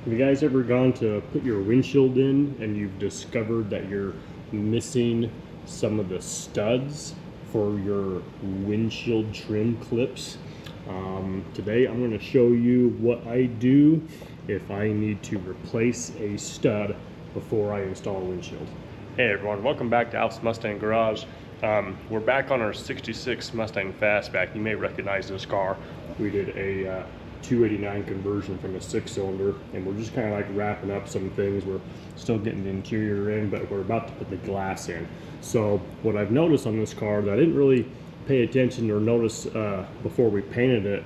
Have you guys ever gone to put your windshield in and you've discovered that you're missing some of the studs for your windshield trim clips? Today I'm going to show you what I do if I need to replace a stud before I install a windshield. Hey everyone, welcome back to Alf's Mustang Garage. We're back on our 66 Mustang Fastback. You may recognize this car. We did a 289 conversion from a 6-cylinder, and we're just kind of like wrapping up some things. We're still getting the interior in, but we're about to put the glass in. So what I've noticed on this car that I didn't really pay attention or notice before we painted it,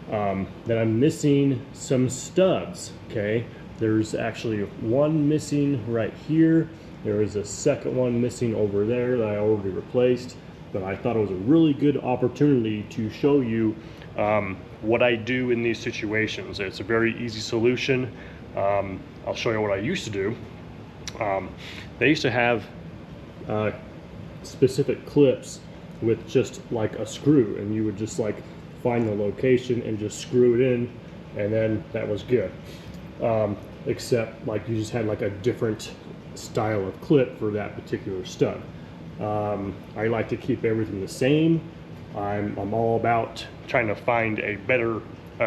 that I'm missing some studs. Okay, there's actually one missing right here. There is a second one missing over there that I already replaced, but I thought it was a really good opportunity to show you what I do in these situations. It's a very easy solution. I'll show you what I used to do. They used to have specific clips with just like a screw, and you would just like find the location and just screw it in, and then that was good. Except like you just had like a different style of clip for that particular stud. I like to keep everything the same. I'm all about trying to find a better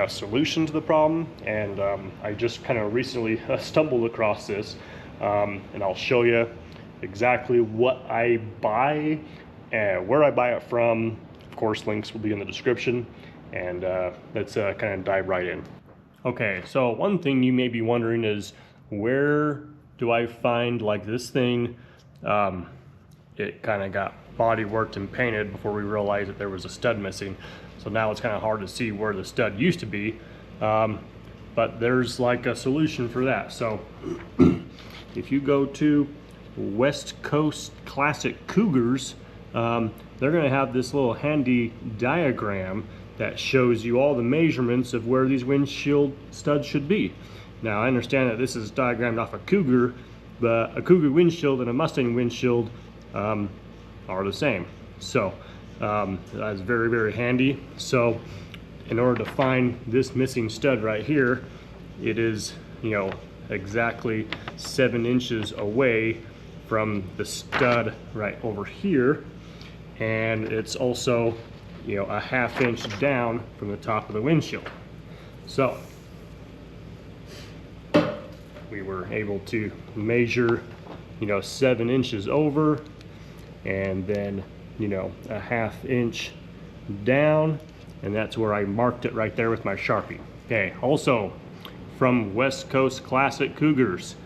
solution to the problem, and I just kind of recently stumbled across this, and I'll show you exactly what I buy and where I buy it from. Of course, links will be in the description, and let's kind of dive right in. Okay, so one thing you may be wondering is, where do I find like this thing? It kind of got body worked and painted before we realized that there was a stud missing. So now it's kind of hard to see where the stud used to be. But there's like a solution for that. So if you go to West Coast Classic Cougars, they're going to have this little handy diagram that shows you all the measurements of where these windshield studs should be. Now I understand that this is diagrammed off a Cougar, but a Cougar windshield and a Mustang windshield are the same. So that's very, very handy. So in order to find this missing stud right here, it is, you know, exactly 7 inches away from the stud right over here, and it's also, you know, a 1/2 inch down from the top of the windshield. So we were able to measure, you know, 7 inches over, and then, you know, a 1/2 inch down, and that's where I marked it right there with my Sharpie. Okay, also from West Coast Classic Cougars,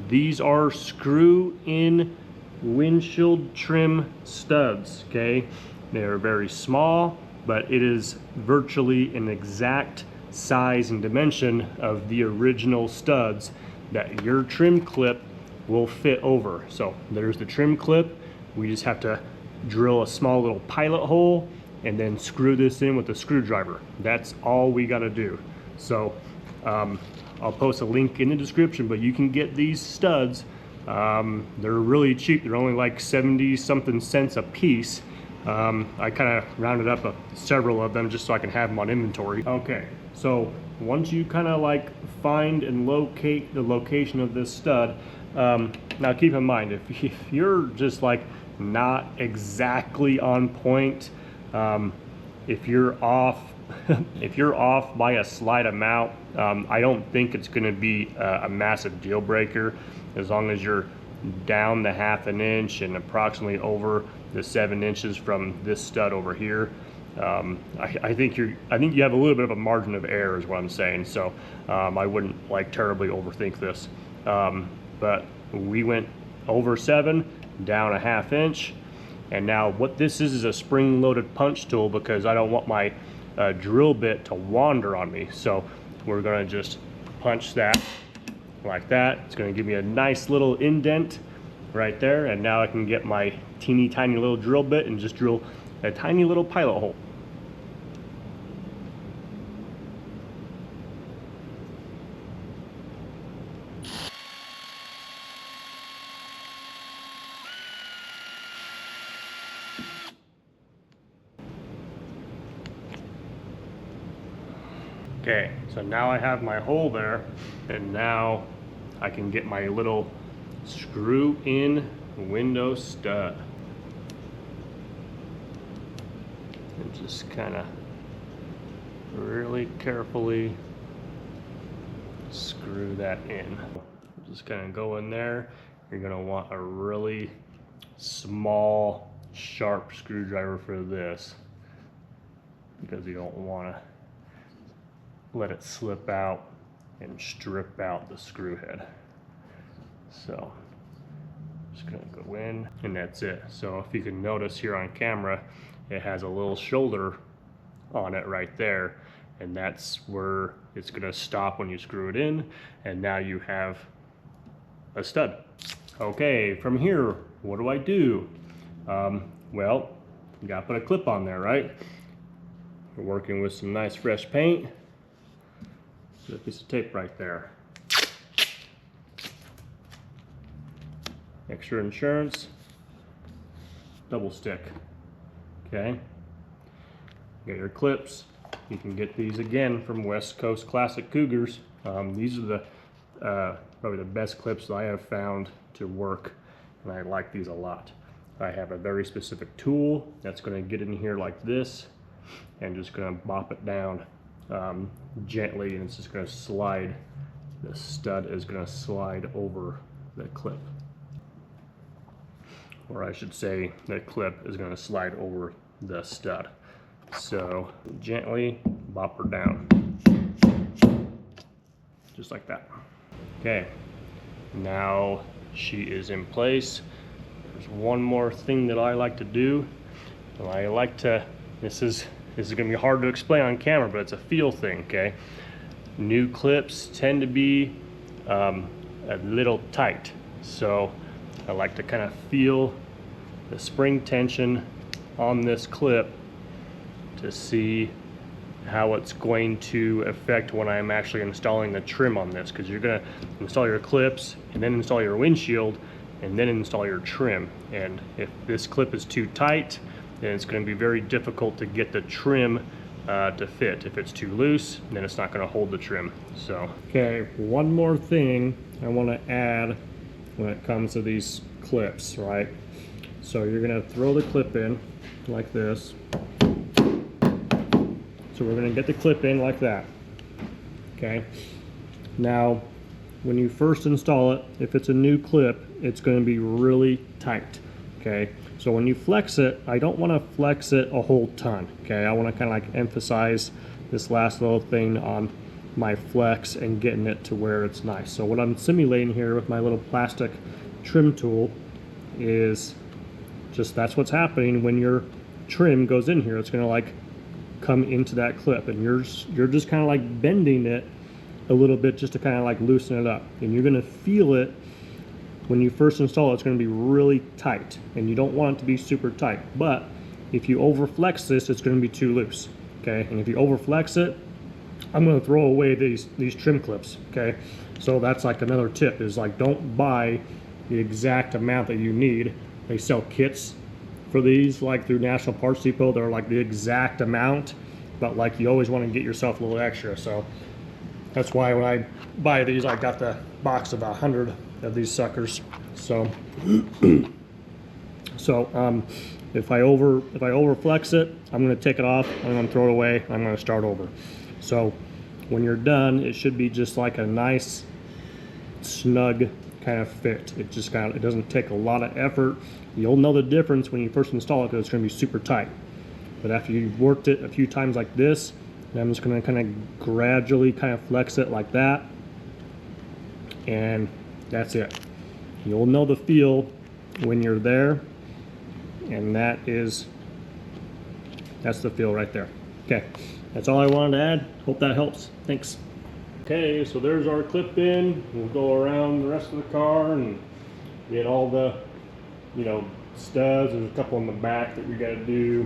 these are screw-in windshield trim studs. Okay, they're very small, but it is virtually an exact size and dimension of the original studs that your trim clip will fit over. So there's the trim clip. We just have to drill a small little pilot hole and then screw this in with a screwdriver. That's all we got to do. So I'll post a link in the description, but you can get these studs. They're really cheap. They're only like 70 something cents a piece. I kind of rounded up several of them just so I can have them on inventory. Okay, so once you kind of like find and locate the location of this stud, now keep in mind, if you're just like not exactly on point, if you're off if you're off by a slight amount, I don't think it's going to be a massive deal breaker, as long as you're down the 1/2 inch and approximately over the 7 inches from this stud over here. I think you have a little bit of a margin of error is what I'm saying. So I wouldn't like terribly overthink this. But we went over 7, down a 1/2 inch, and now what this is a spring-loaded punch tool, because I don't want my drill bit to wander on me. So we're going to just punch that like that. It's going to give me a nice little indent right there, and now I can get my teeny tiny little drill bit and just drill a tiny little pilot hole. Okay, so now I have my hole there, and now I can get my little screw in window stud. And just kind of really carefully screw that in. Just kind of go in there. You're gonna want a really small, sharp screwdriver for this, because you don't want to let it slip out and strip out the screw head. So just gonna go in, and that's it. So if you can notice here on camera, it has a little shoulder on it right there, and that's where it's gonna stop when you screw it in, and now you have a stud. Okay, from here, what do I do? Well, you gotta put a clip on there, right? We're working with some nice fresh paint. There's a piece of tape right there. Extra insurance, double stick. Okay, get your clips. You can get these again from West Coast Classic Cougars. These are the probably the best clips that I have found to work, and I like these a lot. I have a very specific tool that's going to get in here like this, and just going to bop it down gently, and it's just going to slide. The stud is going to slide over the clip, or I should say the clip is going to slide over the stud. So gently bop her down, just like that. Okay, now she is in place. There's one more thing that I like to do. I like to, this is gonna be hard to explain on camera, but it's a feel thing, okay? New clips tend to be a little tight. So I like to kind of feel the spring tension on this clip to see how it's going to affect when I'm actually installing the trim on this, because you're going to install your clips and then install your windshield and then install your trim. And if this clip is too tight, then it's going to be very difficult to get the trim to fit. If it's too loose, then it's not going to hold the trim. So, okay, one more thing I want to add when it comes to these clips, right? So you're going to throw the clip in like this. So we're going to get the clip in like that. Okay. Now, when you first install it, if it's a new clip, it's going to be really tight. Okay. So when you flex it, I don't want to flex it a whole ton. Okay. I want to kind of like emphasize this last little thing on my flex and getting it to where it's nice. So what I'm simulating here with my little plastic trim tool is just that's what's happening when your trim goes in here. It's going to like come into that clip, and you're just kind of like bending it a little bit just to kind of like loosen it up, and you're going to feel it when you first install it. It's going to be really tight, and you don't want it to be super tight, but if you over flex this, it's going to be too loose. Okay, and if you over flex it, I'm going to throw away these trim clips. Okay, so that's like another tip, is like don't buy the exact amount that you need. They sell kits for these like through National Parts Depot. They're like the exact amount, but like you always want to get yourself a little extra. So that's why when I buy these, I got the box of 100 of these suckers. So if I over flex it, I'm going to take it off, I'm going to throw it away, I'm going to start over. So when you're done, it should be just like a nice snug kind of fit. It just it doesn't take a lot of effort. You'll know the difference when you first install it, because it's going to be super tight. But after you've worked it a few times like this, and I'm just going to kind of gradually kind of flex it like that, and that's it. You'll know the feel when you're there, and that's the feel right there. Okay, that's all I wanted to add. Hope that helps. Thanks. Okay, so there's our clip in. We'll go around the rest of the car and get all the studs. There's a couple in the back that we got to do.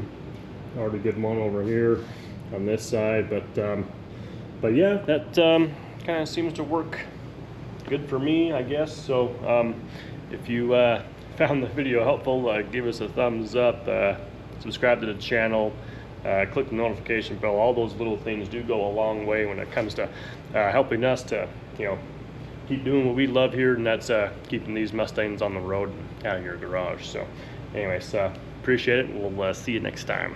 I already did one over here on this side, but yeah, that kind of seems to work good for me, I guess. So if you found the video helpful, give us a thumbs up, subscribe to the channel, click the notification bell. All those little things do go a long way when it comes to helping us to, keep doing what we love here, and that's keeping these Mustangs on the road and out of your garage. So anyways, appreciate it. We'll see you next time.